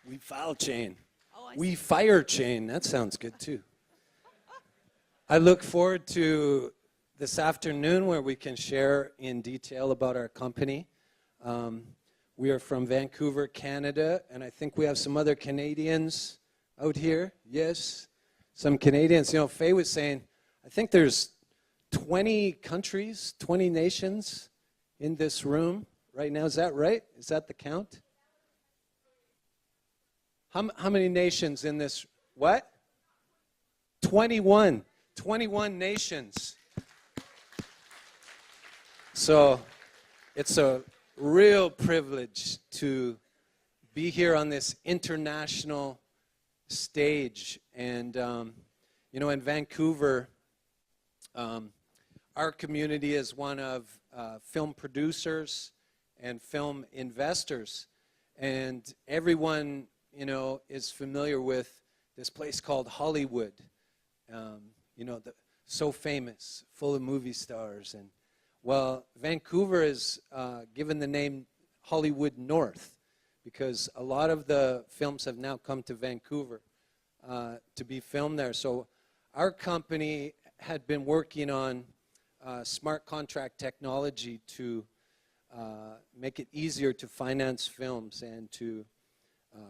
WeFilmChain. WeFireChain. That sounds good too. I look forward to this afternoon where we can share in detail about our company. We are from Vancouver, Canada, and I think we have some other Canadians out here. Yes, some Canadians. You know, Faye was saying, I think there's 20 countries, 20 nations in this room right now. Is that right? Is that the count? How many nations in this? What? 21. 21 nations. So it's a real privilege to be here on this international stage. And, you know, in Vancouver, our community is one of film producers and film investors. And everyone, you know, is familiar with this place called Hollywood. You know, so famous, full of movie stars. And well, Vancouver is given the name Hollywood North because a lot of the films have now come to Vancouver to be filmed there. So our company had been working on smart contract technology to make it easier to finance films and to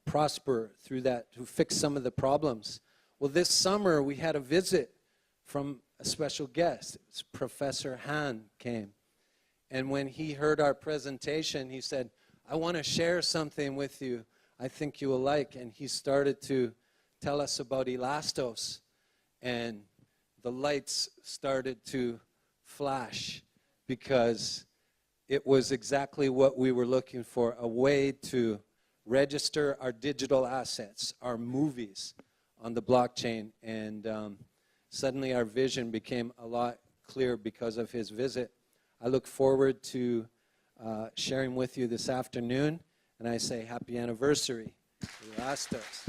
prosper through that, to fix some of the problems. Well, this summer we had a visit from a special guest. It's Professor Han came. And when he heard our presentation, he said, I want to share something with you I think you will like. And he started to tell us about Elastos. And the lights started to flash because it was exactly what we were looking for, a way to register our digital assets, our movies, on the blockchain. And suddenly our vision became a lot clearer because of his visit. I look forward to sharing with you this afternoon, and I say happy anniversary, Elastos.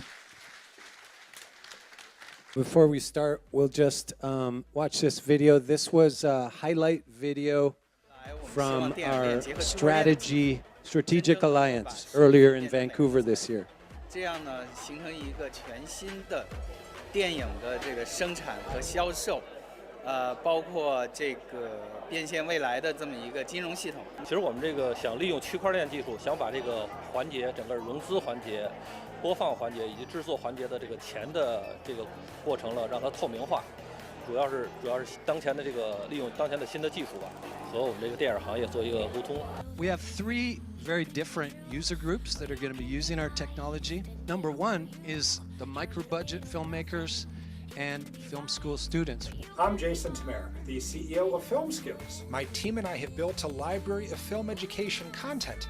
Before we start, we'll just watch this video. This was a highlight video from our strategic alliance earlier in Vancouver this year. 这样呢，形成一个全新的电影的这个生产和销售，包括这个变现未来的这么一个金融系统。其实我们这个想利用区块链技术，想把这个环节，整个融资环节、播放环节以及制作环节的这个钱的这个过程了，让它透明化。主要是当前的这个利用当前的新的技术吧，和我们这个电影行业做一个沟通。We have three very different user groups that are going to be using our technology. Number one is the micro-budget filmmakers and film school students. I'm Jason Tamara, the CEO of Film Skills. My team and I have built a library of film education content.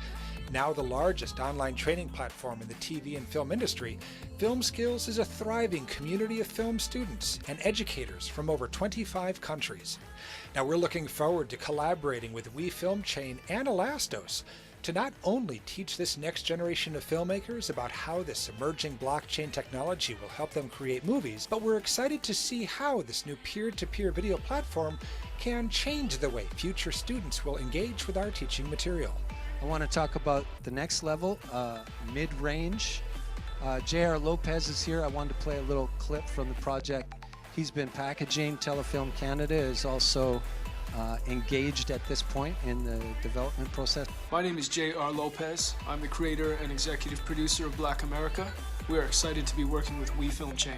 Now the largest online training platform in the TV and film industry, Film Skills is a thriving community of film students and educators from over 25 countries. Now we're looking forward to collaborating with WeFilmChain and Elastos to not only teach this next generation of filmmakers about how this emerging blockchain technology will help them create movies, but we're excited to see how this new peer-to-peer video platform can change the way future students will engage with our teaching material. I want to talk about the next level, mid-range. J.R. Lopez is here. I wanted to play a little clip from the project he's been packaging. Telefilm Canada is also engaged at this point in the development process. My name is J.R. Lopez. I'm the creator and executive producer of Black America. We are excited to be working with WeFilmChain.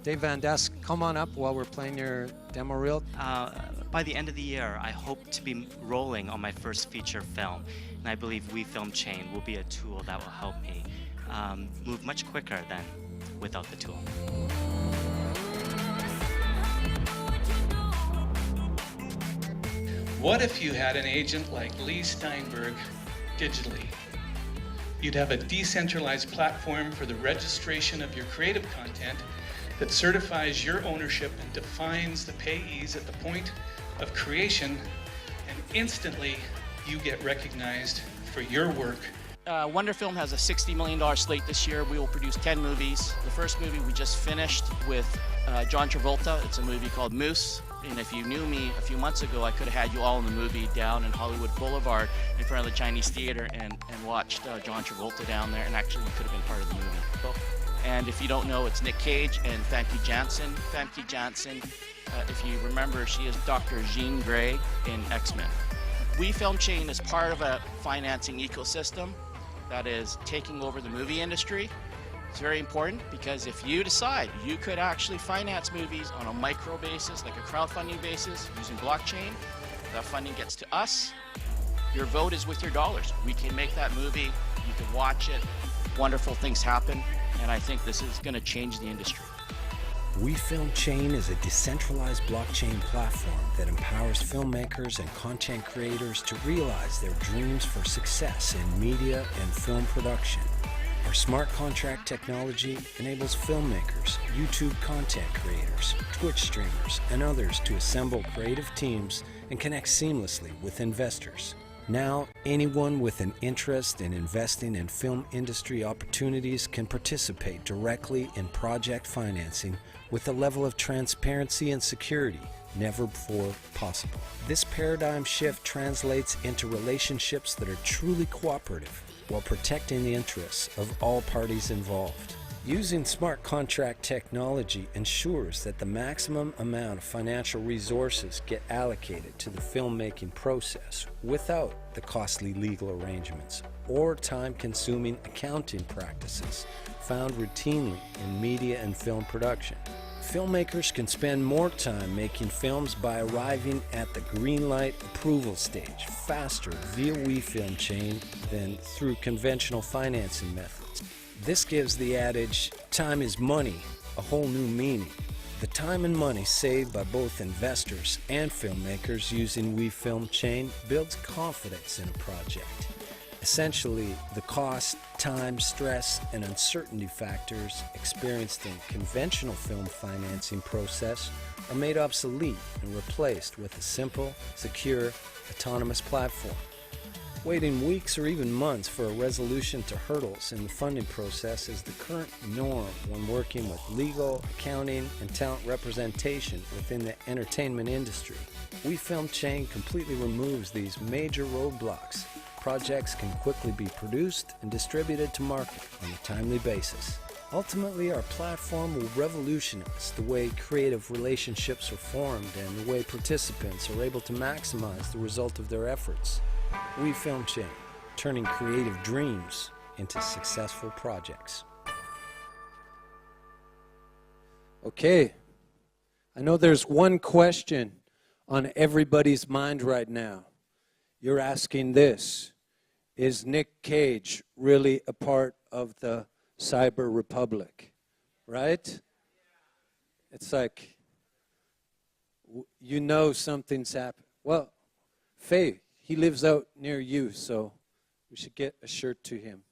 Dave Van Dask, come on up while we're playing your demo reel. By the end of the year, I hope to be rolling on my first feature film, and I believe WeFilmChain will be a tool that will help me move much quicker than without the tool. What if you had an agent like Lee Steinberg digitally? You'd have a decentralized platform for the registration of your creative content that certifies your ownership and defines the payees at the point of creation, and instantly you get recognized for your work. Wonderfilm has a $60 million slate this year. We will produce 10 movies. The first movie we just finished with John Travolta. It's a movie called Moose. And if you knew me a few months ago, I could have had you all in the movie down in Hollywood Boulevard in front of the Chinese Theater and watched John Travolta down there, and actually you could have been part of the movie. And if you don't know, it's Nick Cage and Famke Janssen. Famke Janssen, if you remember, she is Dr. Jean Grey in X-Men. WeFilmChain is part of a financing ecosystem that is taking over the movie industry. It's very important because if you decide you could actually finance movies on a micro basis, like a crowdfunding basis, using blockchain, that funding gets to us. Your vote is with your dollars. We can make that movie, you can watch it, wonderful things happen, and I think this is going to change the industry. WeFilmChain is a decentralized blockchain platform that empowers filmmakers and content creators to realize their dreams for success in media and film production. Our smart contract technology enables filmmakers, YouTube content creators, Twitch streamers, and others to assemble creative teams and connect seamlessly with investors. Now, anyone with an interest in investing in film industry opportunities can participate directly in project financing with a level of transparency and security never before possible. This paradigm shift translates into relationships that are truly cooperative while protecting the interests of all parties involved. Using smart contract technology ensures that the maximum amount of financial resources get allocated to the filmmaking process without the costly legal arrangements or time-consuming accounting practices found routinely in media and film production. Filmmakers can spend more time making films by arriving at the green light approval stage faster via WeFilmChain than through conventional financing methods. This gives the adage, time is money, a whole new meaning. The time and money saved by both investors and filmmakers using WeFilmChain builds confidence in a project. Essentially, the cost, time, stress, and uncertainty factors experienced in conventional film financing process are made obsolete and replaced with a simple, secure, autonomous platform. Waiting weeks or even months for a resolution to hurdles in the funding process is the current norm when working with legal, accounting, and talent representation within the entertainment industry. WeFilmChain completely removes these major roadblocks. Projects can quickly be produced and distributed to market on a timely basis. Ultimately, our platform will revolutionize the way creative relationships are formed and the way participants are able to maximize the result of their efforts. WeFilmChain, turning creative dreams into successful projects. Okay, I know there's one question on everybody's mind right now. You're asking this: is Nick Cage really a part of the Cyber Republic? Right? It's like, you know something's happened. Well, Faye, he lives out near you, so we should get a shirt to him.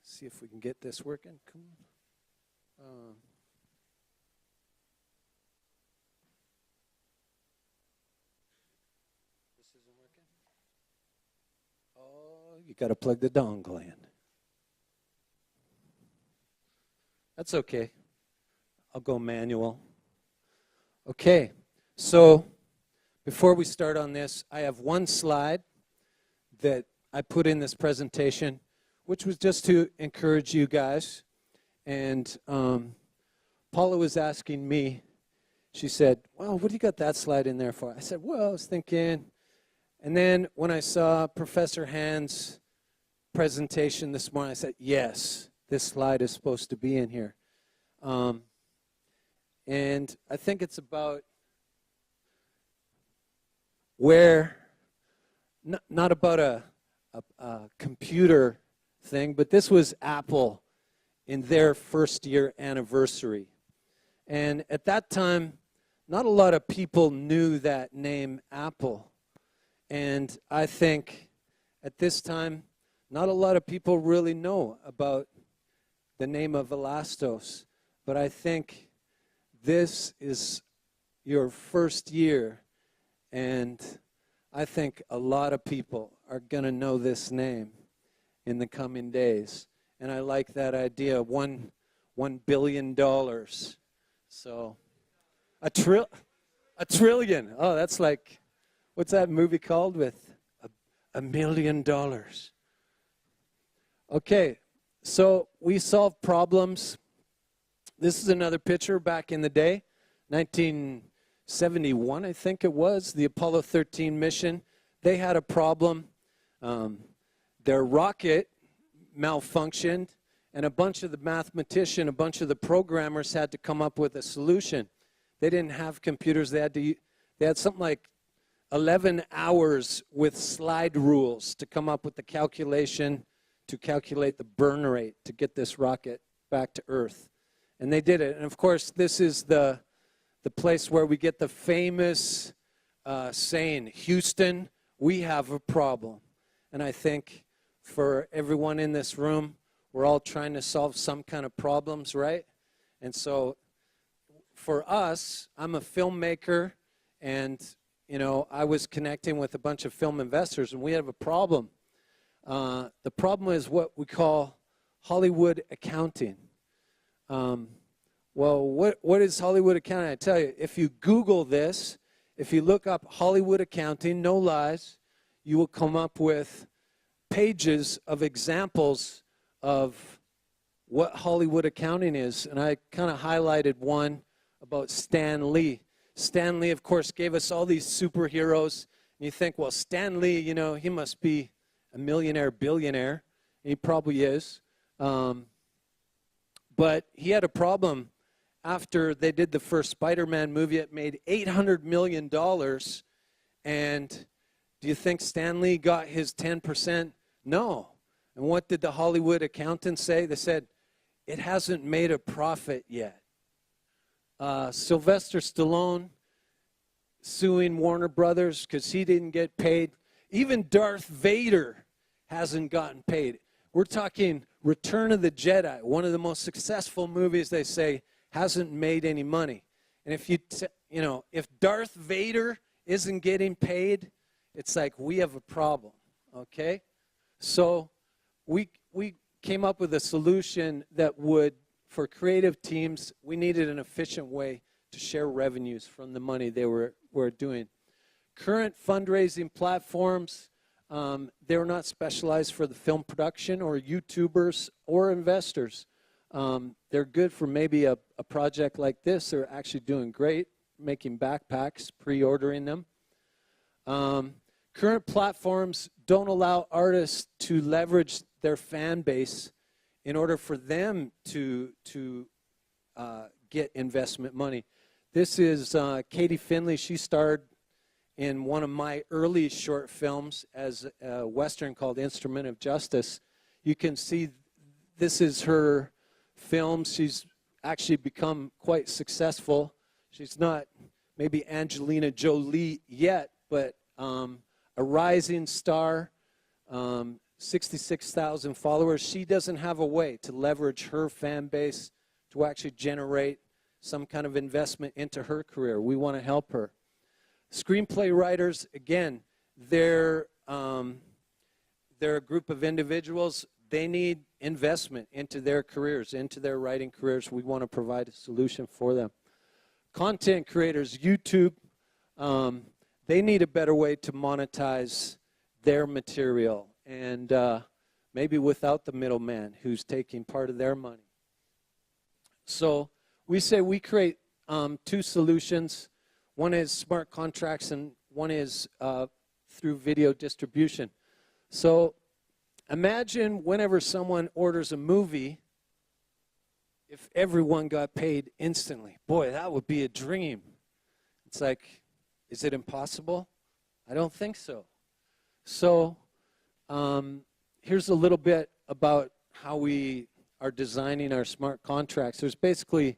See if we can get this working. Come on. This isn't working? Oh, you got to plug the dongle in. That's okay. I'll go manual. Okay, so before we start on this, I have one slide that I put in this presentation, which was just to encourage you guys. And Paula was asking me, she said, well, what do you got that slide in there for? I said, well, I was thinking. And then when I saw Professor Hand's presentation this morning, I said, yes, this slide is supposed to be in here. And I think it's about where, not about a computer thing, but this was Apple in their first year anniversary. And at that time, not a lot of people knew that name Apple. And I think at this time, not a lot of people really know about the name of Elastos. But I think this is your first year, and I think a lot of people are going to know this name in the coming days. And I like that idea. One $1 billion. So a trillion. Oh, that's like, what's that movie called with $1 million? Okay, so we solve problems. This is another picture back in the day, 1971, I think it was, the Apollo 13 mission. They had a problem. Their rocket malfunctioned, and a bunch of the mathematicians, a bunch of the programmers had to come up with a solution. They didn't have computers. They had something like 11 hours with slide rules to come up with the calculation to calculate the burn rate to get this rocket back to Earth. And they did it. And of course, this is the place where we get the famous saying, Houston, we have a problem. And I think for everyone in this room, we're all trying to solve some kind of problems, right? And so for us, I'm a filmmaker, and I was connecting with a bunch of film investors, and we have a problem. The problem is what we call Hollywood accounting. Well, what is Hollywood accounting? I tell you, if you Google this, if you look up Hollywood accounting, no lies, you will come up with pages of examples of what Hollywood accounting is. And I kind of highlighted one about Stan Lee. Stan Lee, of course, gave us all these superheroes. And you think, well, Stan Lee, he must be a millionaire, billionaire. He probably is. But he had a problem after they did the first Spider-Man movie. It made $800 million. And do you think Stan Lee got his 10%? No. And what did the Hollywood accountants say? They said, it hasn't made a profit yet. Sylvester Stallone suing Warner Brothers because he didn't get paid. Even Darth Vader hasn't gotten paid. We're talking Return of the Jedi, one of the most successful movies, they say, hasn't made any money. And if Darth Vader isn't getting paid, it's like we have a problem, okay? So we came up with a solution that would, for creative teams, we needed an efficient way to share revenues from the money they were doing. Current fundraising platforms, they're not specialized for the film production or YouTubers or investors. They're good for maybe a project like this. They're actually doing great, making backpacks, pre-ordering them. Current platforms don't allow artists to leverage their fan base in order for them to get investment money. This is Katie Finley. She starred in one of my early short films as a Western called Instrument of Justice. You can see this is her film. She's actually become quite successful. She's not maybe Angelina Jolie yet, but a rising star, 66,000 followers. She doesn't have a way to leverage her fan base to actually generate some kind of investment into her career. We want to help her. Screenplay writers, again, they're a group of individuals. They need investment into their careers, into their writing careers. We want to provide a solution for them. Content creators, YouTube, they need a better way to monetize their material, and maybe without the middleman who's taking part of their money. So we say we create two solutions. One is smart contracts, and one is through video distribution. So imagine whenever someone orders a movie, if everyone got paid instantly. Boy, that would be a dream. It's like, is it impossible? I don't think so. So here's a little bit about how we are designing our smart contracts. There's basically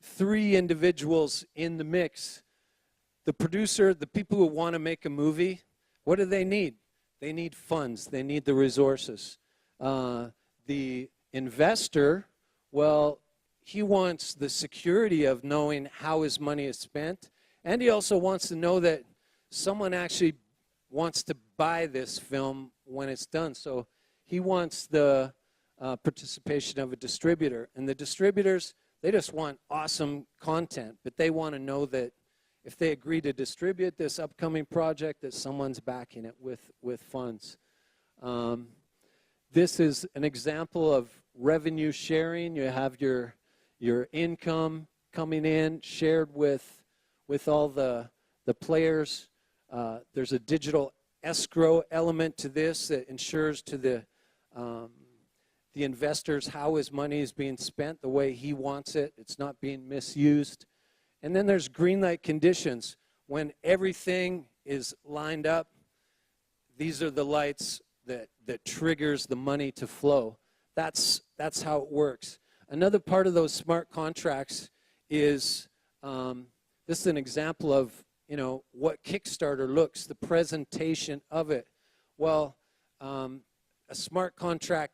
three individuals in the mix. The producer, the people who want to make a movie, what do they need? They need funds. They need the resources. The investor, well, he wants the security of knowing how his money is spent, and he also wants to know that someone actually wants to buy this film when it's done. So he wants the participation of a distributor. And the distributors, they just want awesome content, but they want to know that if they agree to distribute this upcoming project, that someone's backing it with funds. This is an example of revenue sharing. You have your income coming in, shared with all the players. There's a digital escrow element to this that ensures to the investors how his money is being spent the way he wants it. It's not being misused. And then there's green light conditions. When everything is lined up, these are the lights that triggers the money to flow. That's how it works. Another part of those smart contracts is, this is an example of, you know, what Kickstarter looks, the presentation of it. Well, a smart contract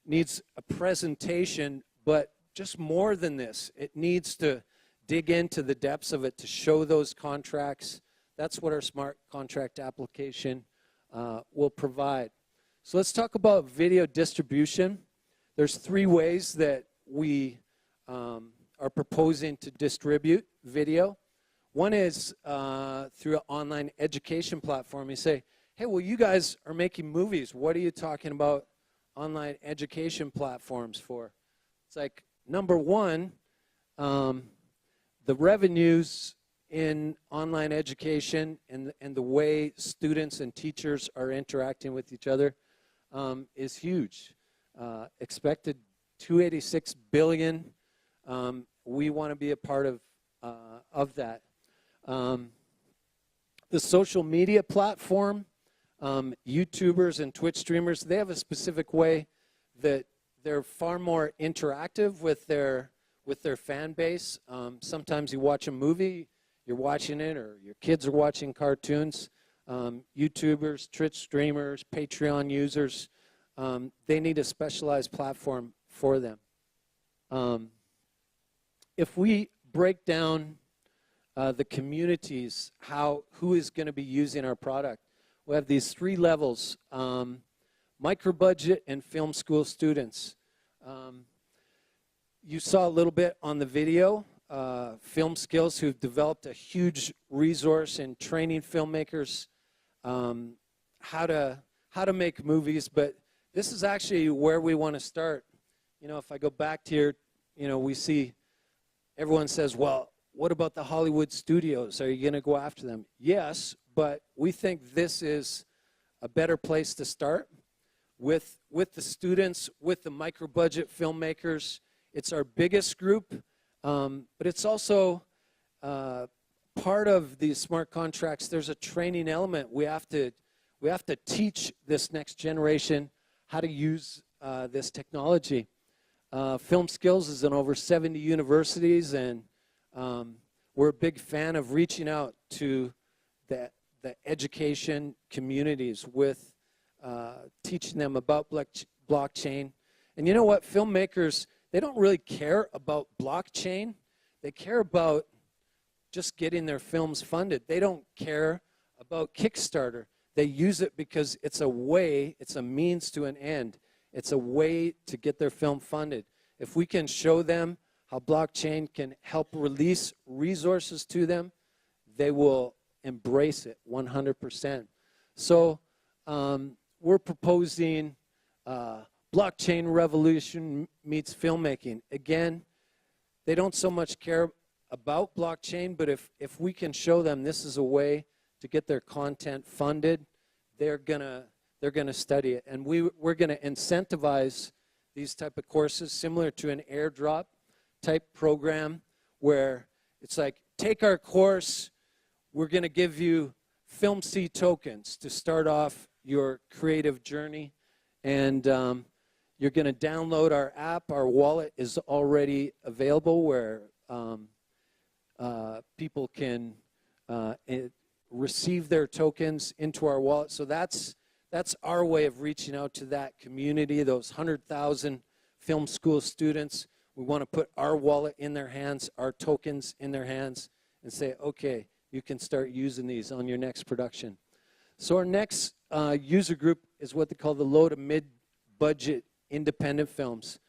needs a presentation, but just more than this. It needs to dig into the depths of it to show those contracts. That's what our smart contract application will provide. So let's talk about video distribution. There's 3 ways that we are proposing to distribute video. One is through an online education platform. You say, hey, well, you guys are making movies. What are you talking about online education platforms for? It's like, number one, the revenues in online education and the way students and teachers are interacting with each other is huge. Expected $286 billion. We want to be a part of that. The social media platform, YouTubers and Twitch streamers, they have a specific way that they're far more interactive with their fan base. Sometimes you watch a movie, you're watching it, or your kids are watching cartoons. YouTubers, Twitch streamers, Patreon users, they need a specialized platform for them. If we break down the communities, who is going to be using our product, we have these 3 levels: micro-budget and film school students. You saw a little bit on the video, Film Skills, who've developed a huge resource in training filmmakers how to make movies. But this is actually where we want to start. You know, if I go back to here, you know, we see everyone says, well, what about the Hollywood studios? Are you going to go after them? Yes, but we think this is a better place to start with the students, with the micro-budget filmmakers. It's our biggest group, but it's also part of these smart contracts. There's a training element. We have to teach this next generation how to use this technology. Film Skills is in over 70 universities, and we're a big fan of reaching out to the education communities with teaching them about blockchain. And you know what? Filmmakers, they don't really care about blockchain. They care about just getting their films funded. They don't care about Kickstarter. They use it because it's a way, it's a means to an end. It's a way to get their film funded. If we can show them how blockchain can help release resources to them, they will embrace it 100%. So we're proposing blockchain revolution meets filmmaking. Again, they don't so much care about blockchain, but if we can show them this is a way to get their content funded, they're gonna study it. And we're gonna incentivize these type of courses similar to an airdrop type program, where it's like, take our course, we're gonna give you Film C tokens to start off your creative journey, and you're gonna download our app. Our wallet is already available, where people can receive their tokens into our wallet. So that's our way of reaching out to that community, those 100,000 film school students. We want to put our wallet in their hands, our tokens in their hands, and say, okay, you can start using these on your next production. So our next user group is what they call the low to mid budget independent films.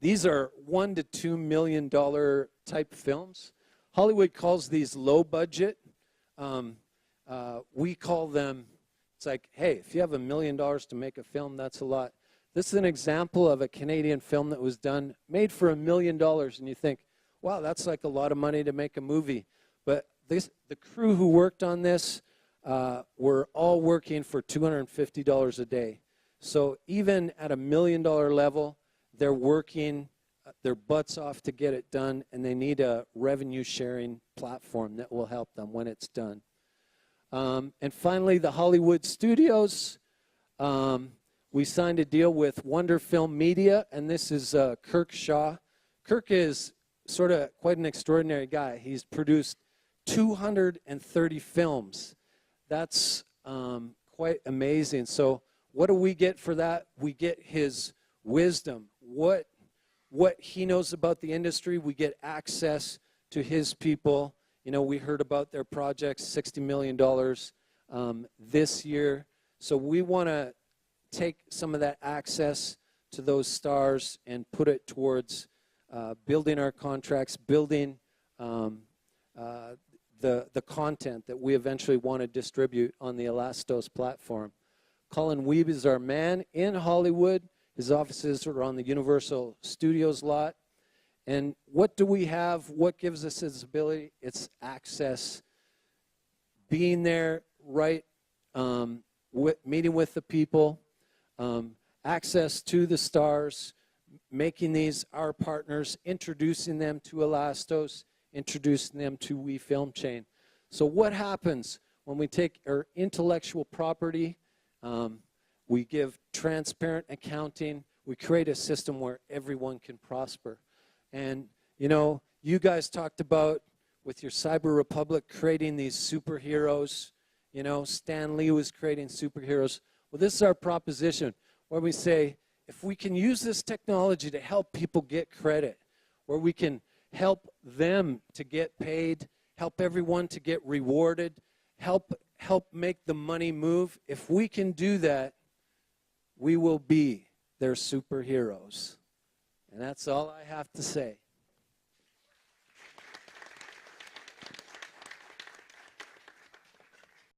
These are $1 to $2 million type films. Hollywood calls these low budget. We call them, it's like, hey, if you have $1 million to make a film, that's a lot. This is an example of a Canadian film that was done, made for $1 million, and you think, wow, that's like a lot of money to make a movie. But the crew who worked on this were all working for $250 a day. So even at $1 million level, they're working their butts off to get it done, and they need a revenue sharing platform that will help them when it's done. And finally, the Hollywood studios. We signed a deal with Wonder Film Media, and this is Kirk Shaw. Kirk is sort of quite an extraordinary guy. He's produced 230 films. That's quite amazing. So what do we get for that? We get his wisdom. What he knows about the industry, we get access to his people. You know, we heard about their projects, $60 million this year. So we want to take some of that access to those stars and put it towards building our contracts, building the content that we eventually want to distribute on the Elastos platform. Colin Weeb is our man in Hollywood. His offices are on the Universal Studios lot. And what do we have? What gives us this ability? It's access, being there, right, meeting with the people, access to the stars, making these our partners, introducing them to Elastos, introducing them to WeFilmChain. So what happens when we take our intellectual property, we give transparent accounting, we create a system where everyone can prosper. And, you know, you guys talked about, with your Cyber Republic, creating these superheroes. You know, Stan Lee was creating superheroes. Well, this is our proposition, where we say, if we can use this technology to help people get credit, where we can help them to get paid, help everyone to get rewarded, help make the money move, if we can do that, we will be their superheroes. And that's all I have to say.